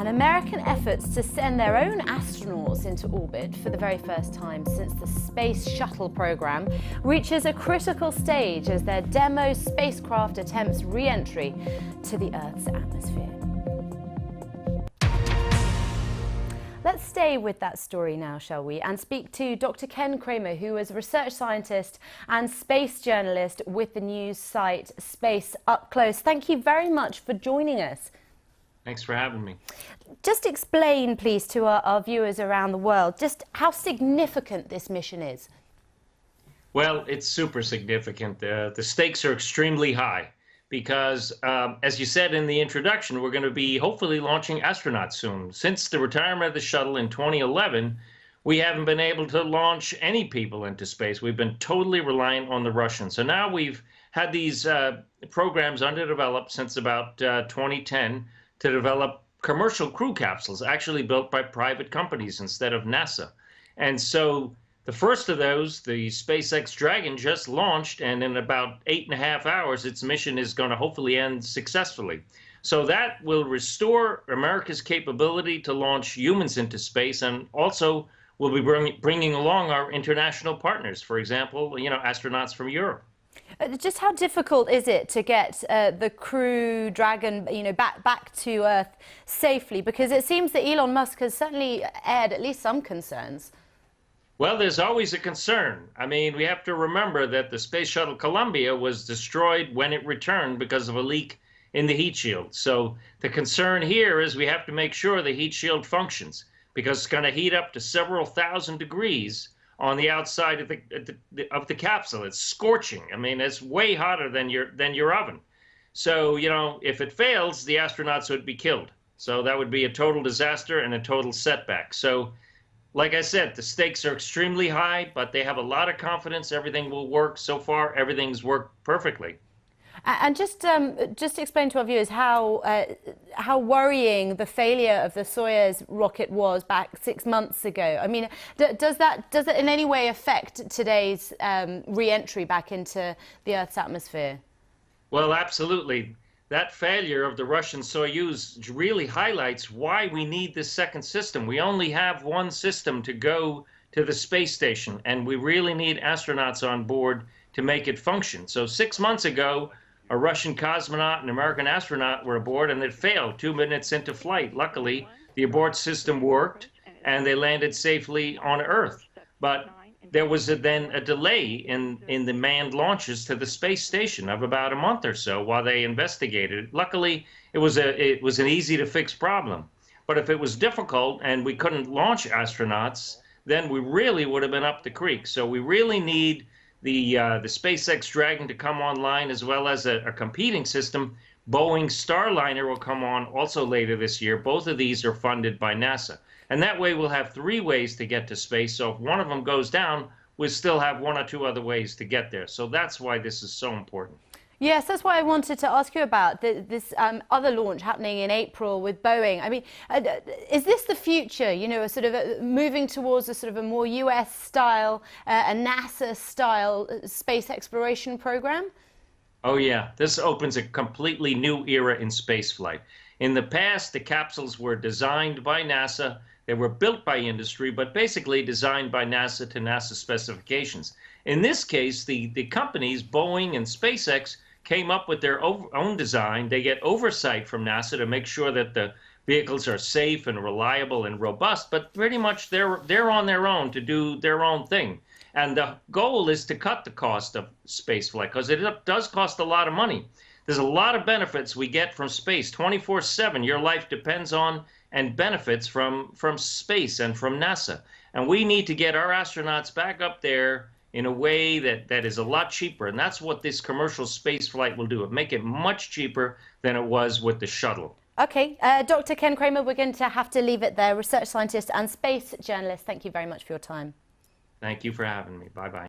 And American efforts to send their own astronauts into orbit for the very first time since the Space Shuttle program reaches a critical stage as their demo spacecraft attempts re-entry to the Earth's atmosphere. Let's stay with that story now, shall we, and speak to Dr. Ken Kremer, who is a research scientist and space journalist with the news site Space Up Close. Thank you very much for joining us. Thanks for having me. Just explain, please, to our viewers around the world, just how significant this mission is. Well, it's super significant. The stakes are extremely high because, as you said in the introduction, we're going to be hopefully launching astronauts soon. Since the retirement of the shuttle in 2011, we haven't been able to launch any people into space. We've been totally reliant on the Russians. So now we've had these programs underdeveloped since about 2010 to develop commercial crew capsules actually built by private companies instead of NASA. And so the first of those, the SpaceX Dragon, just launched, and in about 8.5 hours, its mission is going to hopefully end successfully. So that will restore America's capability to launch humans into space, and also we'll be bringing along our international partners, for example, astronauts from Europe. Just how difficult is it to get the Crew Dragon, back to Earth safely? Because it seems that Elon Musk has certainly aired at least some concerns. Well, there's always a concern. I mean, we have to remember that the Space Shuttle Columbia was destroyed when it returned because of a leak in the heat shield. So the concern here is we have to make sure the heat shield functions, because it's going to heat up to several thousand degrees on the outside of the capsule. It's scorching. I mean, it's way hotter than your oven. So, if it fails, the astronauts would be killed. So that would be a total disaster and a total setback. So, like I said, the stakes are extremely high, but they have a lot of confidence everything will work. So far, everything's worked perfectly. And just explain to our viewers how worrying the failure of the Soyuz rocket was back 6 months ago. I mean, does it in any way affect today's re-entry back into the Earth's atmosphere? Well, absolutely. That failure of the Russian Soyuz really highlights why we need this second system. We only have one system to go to the space station, and we really need astronauts on board to make it function. So 6 months ago, a Russian cosmonaut and American astronaut were aboard, and it failed 2 minutes into flight. Luckily, the abort system worked, and they landed safely on Earth. But there was then a delay in the manned launches to the space station of about a month or so while they investigated. Luckily, it was an easy-to-fix problem. But if it was difficult and we couldn't launch astronauts, then we really would have been up the creek. So we really need the SpaceX Dragon to come online, as well as a competing system. Boeing Starliner will come on also later this year. Both of these are funded by NASA. And that way we'll have 3 ways to get to space. So if one of them goes down, we'll still have 1 or 2 other ways to get there. So that's why this is so important. Yes, that's why I wanted to ask you about this other launch happening in April with Boeing. I mean, is this the future, a sort of moving towards a sort of a more US-style, a NASA-style space exploration program? Oh, yeah. This opens a completely new era in spaceflight. In the past, the capsules were designed by NASA. They were built by industry, but basically designed by NASA to NASA specifications. In this case, the companies, Boeing and SpaceX, came up with their own design. They get oversight from NASA to make sure that the vehicles are safe and reliable and robust, but pretty much they're on their own to do their own thing. And the goal is to cut the cost of spaceflight, because it does cost a lot of money. There's a lot of benefits we get from space. 24/7, your life depends on and benefits from space and from NASA. And we need to get our astronauts back up there in a way that is a lot cheaper. And that's what this commercial space flight will do. It'll make it much cheaper than it was with the shuttle. Okay, Dr. Ken Kremer, we're going to have to leave it there. Research scientist and space journalist, thank you very much for your time. Thank you for having me. Bye-bye.